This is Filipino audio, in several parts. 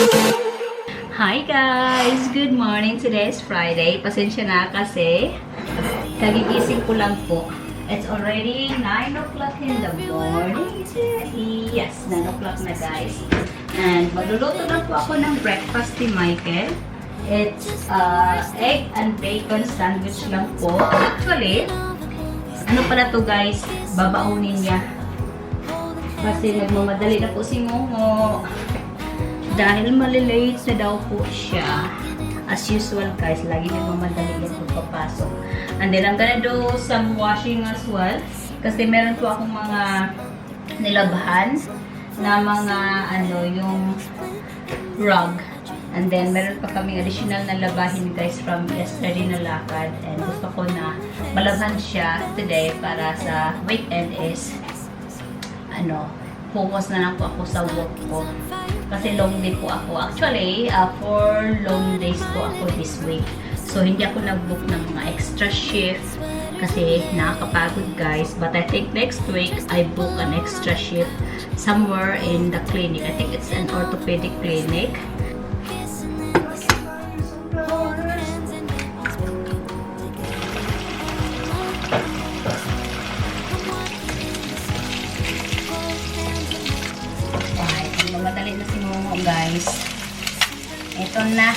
Hi guys! Good morning! Today is Friday. Pasensya na kasi kagigising ko lang po. It's already 9 o'clock in the morning. Yes, 9 o'clock na guys. And magluluto na po ako ng breakfast ni Michael. It's egg and bacon sandwich lang po. Actually, ano pala to guys? Babaunin niya. Kasi nagmamadali na po si Momo. Dahil malilate na daw po siya. As usual guys, lagi nagmamadali yan po papasok. And then I'm gonna do some washing as well. Kasi meron po akong mga nilabhan na mga yung rug. And then meron pa kaming additional na labahin guys from yesterday na lakad. And gusto ko na malabhan siya today para sa weekend is focus na lang po ako sa work ko. Kasi long day po ako. Actually, 4 long days po ako this week. So, hindi ako nag-book ng mga extra shift kasi nakakapagod guys. But I think next week, I book an extra shift somewhere in the clinic. I think it's an orthopedic clinic. Madali na si Momo guys. Ito na.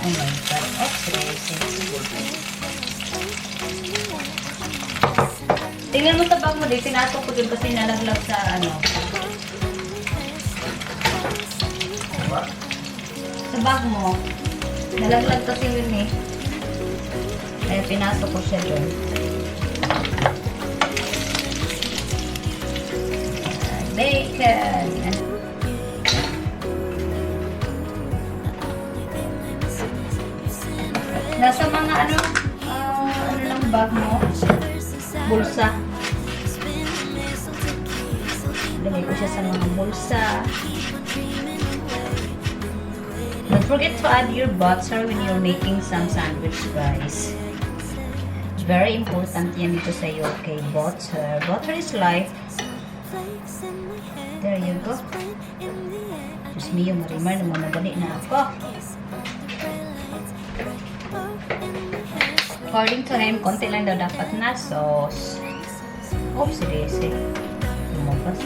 Oh my god. Tingnan mo sa bag mo din. Pinatok ko din kasi nalaglag sa sa bag mo. Nalaglag kasi yun eh. Kaya pinasok ko siya dun. Bacon. Nasa mga ano lang bag mo? Bulsa. Lagay ko siya sa mga bulsa. Don't forget to add your butter when you're making some sandwich, guys. It's very important yan dito sa'yo, okay? Butter. Butter is life. There you go. Diyos mio, marimar na madali na ako. According to him, konti lang daw dapat na sauce. Oops, seriously. Lumabas.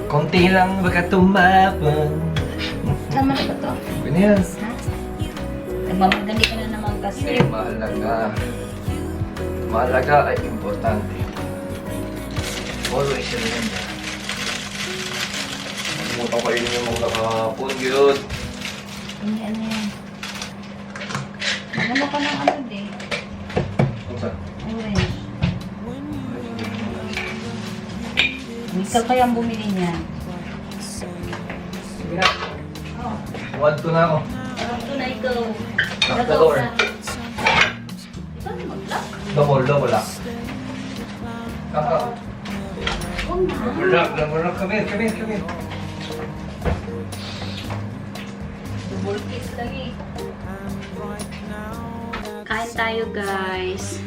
Konti lang baka tumapang. Tama na ba to? Ano yan? Ha? Nagmamagandi ka na naman kasi. Mahalaga. Mahalaga ay importante. Always remember. Mutang kayo yung mga kahapon, yun. Hindi, ano yan? Maganda ka ng ano, di? Kung saan? Orange. Ikaw kaya ang bumili niyan. Sige na. Oh. Wad to na ako. Harap to na ikaw. Lock the door. Ikaw na mag-lock? Double lock. Kaka. Huwag na. Double lock. Come here. Double kiss lang eh. Kain tayo guys.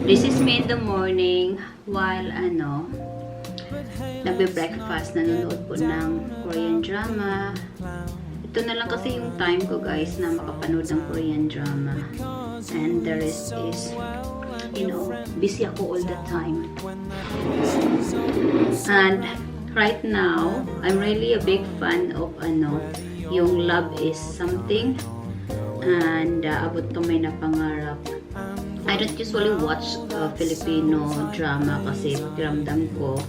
This is me in the morning while nagbe-breakfast, nanonood po ng Korean drama. Ito na lang kasi yung time ko guys na makapanood ng Korean drama. And the rest is, busy ako all the time. And right now, I'm really a big fan of yung Love is Something and Abot Kamay na Pangarap. I don't usually watch Filipino drama kasi pakiramdam ko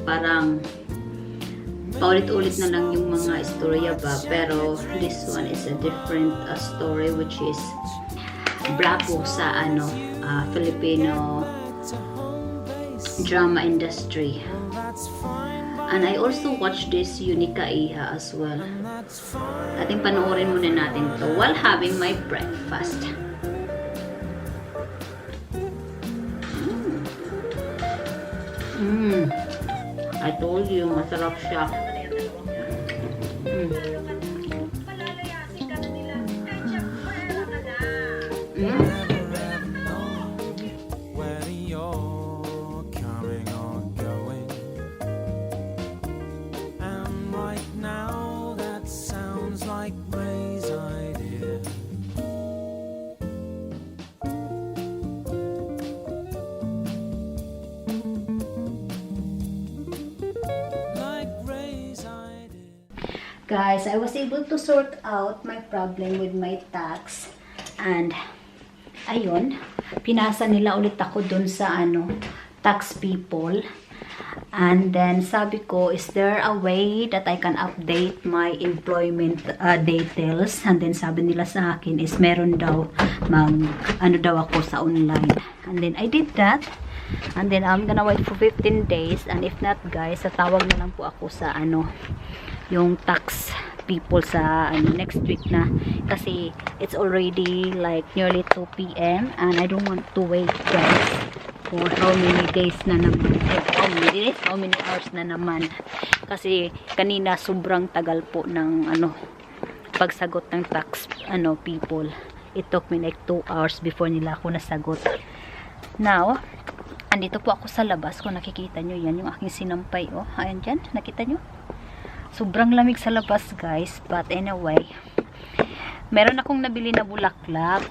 parang paulit-ulit na lang yung mga istorya ba, pero this one is a different story which is bravo sa Filipino drama industry. And I also watch this 𝒄𝒉𝒂𝒏𝒕 as well. Ating panoorin muna natin to while having my breakfast. I told you, masarap siya. Guys, I was able to sort out my problem with my tax. And, ayun, pinasa nila ulit ako dun sa, tax people. And then, sabi ko, is there a way that I can update my employment details? And then, sabi nila sa akin is meron daw, daw ako sa online. And then, I did that. And then, I'm gonna wait for 15 days. And if not, guys, tatawag na lang po ako sa, yung tax people sa next week na. Kasi, it's already like nearly 2 p.m. And I don't want to wait, guys, for how many days na naman. How many hours na naman. Kasi, kanina, sobrang tagal po ng, pagsagot ng tax, people. It took me like 2 hours before nila ako nasagot. Now, andito po ako sa labas. Kung nakikita nyo, yan yung aking sinampay. Oh, ayan dyan. Nakita nyo? Sobrang lamig sa labas, guys. But anyway, meron akong nabili na bulaklak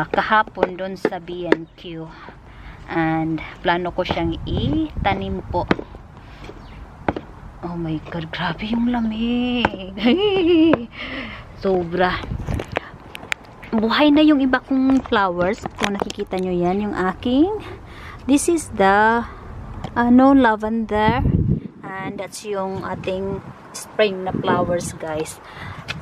kahapon doon sa B&Q. And plano ko siyang itanim po. Oh my God, grabe yung lamig. Sobra. Buhay na yung iba kong flowers. Kung nakikita nyo yan, yung aking. This is the lavender. And that's yung ating spring na flowers, guys.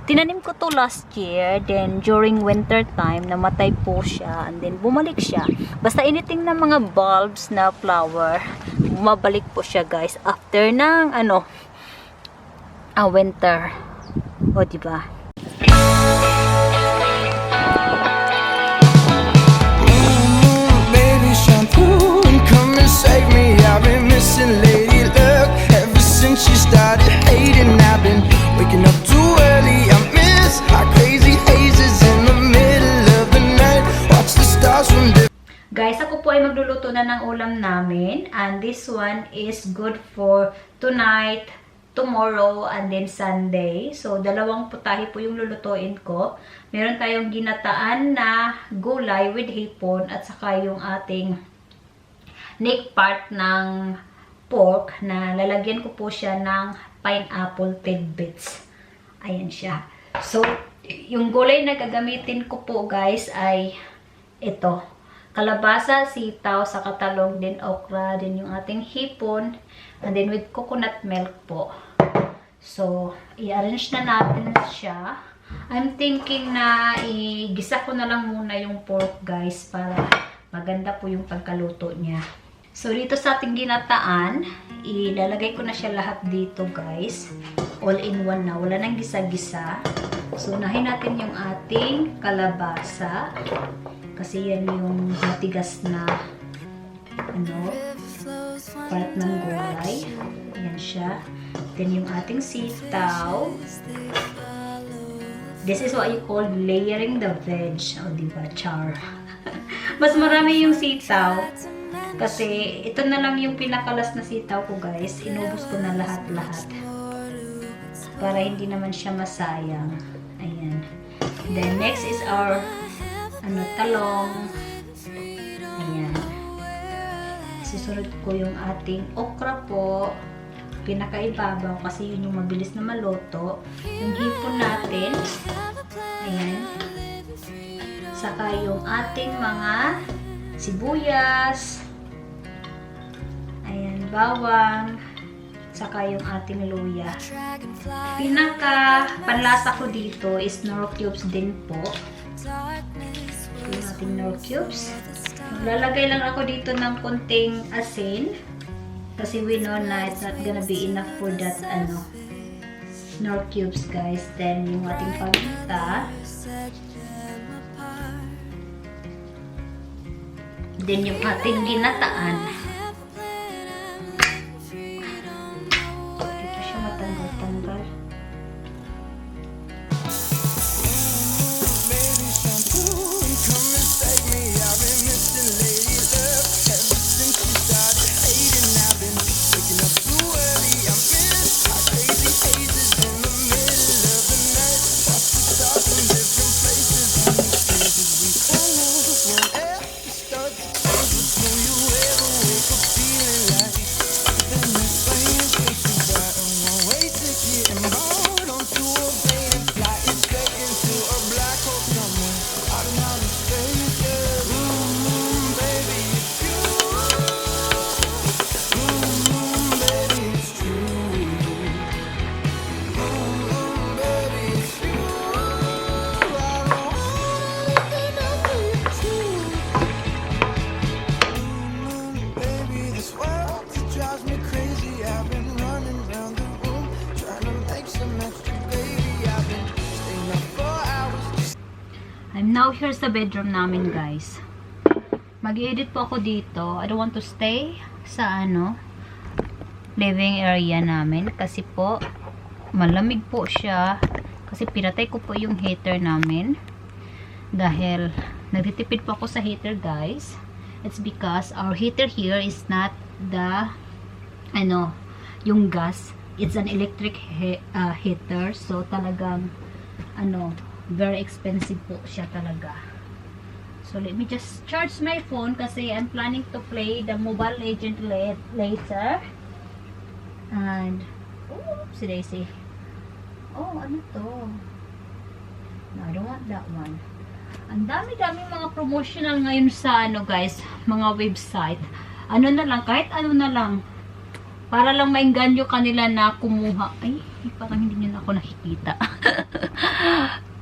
Tinanim ko to last year. Then during winter time, namatay po siya. And then bumalik siya. Basta anything na mga bulbs na flower, bumabalik po siya, guys. After ng winter. O, diba? Baby shampoo and come and save me. I've been missing lady luck ever since she started hating. I've been waking up too early. I miss how crazy hazes in the middle of the night. Watch the stars from the Guys, ako po ay magluluto na ng ulam namin. And this one is good for tonight, tomorrow, and then Sunday. So, dalawang putahe po yung lulutuin ko. Meron tayong ginataan na gulay with hipon at saka yung ating neck part ng pork na lalagyan ko po siya ng pineapple tidbits. Ayan siya. So, yung gulay na gagamitin ko po, guys, ay ito. Kalabasa, sitaw, saka talong, din okra, din yung ating hipon, and then with coconut milk po. So, i-arrange na natin siya. I'm thinking na igisa ko na lang muna yung pork, guys, para maganda po yung pagkaluto niya. So, dito sa ating ginataan, ilalagay ko na siya lahat dito, guys. All in one na. Wala nang gisa-gisa. So, unahin natin yung ating kalabasa. Kasi yan yung matigas na part ng gulay. Yan siya. Then yung ating sitaw. This is what you call layering the veg. O, diba? Char. Mas marami yung sitaw. Kasi ito na lang yung pinakalas na sitaw ko, guys. Inubos ko na lahat-lahat. Para hindi naman siya masayang. Ayan. Then next is our talong. Ayan. Susunod ko yung ating okra po. Pinakaibabaw kasi yun yung mabilis na maluto. Yung hipon natin. Ayan. Saka yung ating mga sibuyas. Ayan, bawang. Saka yung ating luya. Pinaka panlasa ko dito is Knorr cubes din po. Yung ating Knorr cubes. Maglalagay lang ako dito ng konting asin. Kasi we know na it's not gonna be enough for that Knorr cubes, guys. Then yung ating paminta. Then yung ating ginataan. Dito siya matanggal-tanggal. I'm now here sa bedroom namin, guys. Mag-edit po ako dito. I don't want to stay sa living area namin kasi po malamig po siya kasi pinatay ko po yung heater namin dahil nagtitipid po ako sa heater, guys. It's because our heater here is not the yung gas. It's an electric heater, so talagang very expensive po siya talaga. So let me just charge my phone kasi I'm planning to play the Mobile Legends later. And oops, Daisy. Oh, ano to? No, I don't want that one. Ang dami-dami mga promotional ngayon sa guys, mga website. Ano na lang, kahit ano na lang. Para lang maingganyo kanila na kumuha. Ay, parang hindi nyo na ako nakikita.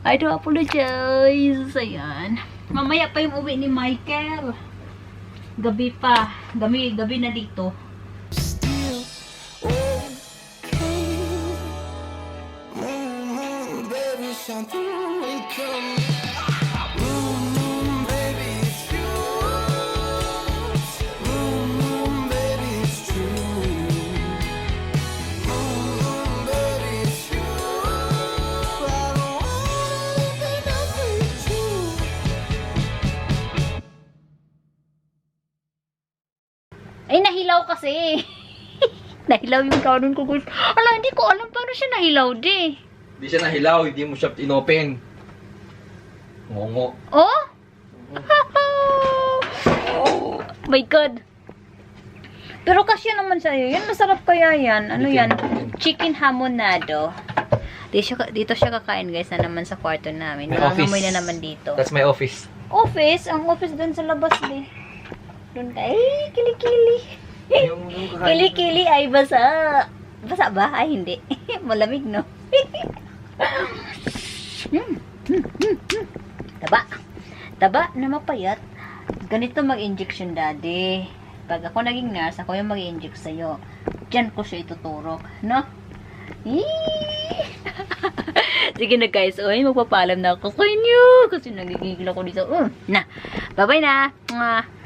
I do apologize. Ayan. Mamaya pa yung uwi ni Michael. Gabi pa. Gabi na dito. Ay, nahilaw kasi. Nahilaw yung kanin ko, guys. Ala, hindi ko alam paano siya nahilaw, di. Hindi siya nahilaw, hindi mo siya inopen. Ngongo. Oh? Oh my God. Pero kasya naman sa'yo. Yan, masarap kaya yan. Ano yan? Chicken hamonado. Dito siya kakain, guys, na naman sa kwarto namin. Nangangamoy na naman dito. That's my office. Office? Ang office dun sa labas, di. Doon ka. Ay, kilikili. Kilikili ay basa. Basa ba? Ay, hindi. Malamig, no? Taba. Taba na mapayat. Ganito mag-injection, daddy. Pag ako naging nurse, ako yung mag-inject sa'yo. Diyan ko siya ituturok. No? Sige na, guys. Uy, magpapalam na ako sa inyo. Kasi nagigigil ako dito. Na. Bye-bye na. Mwah.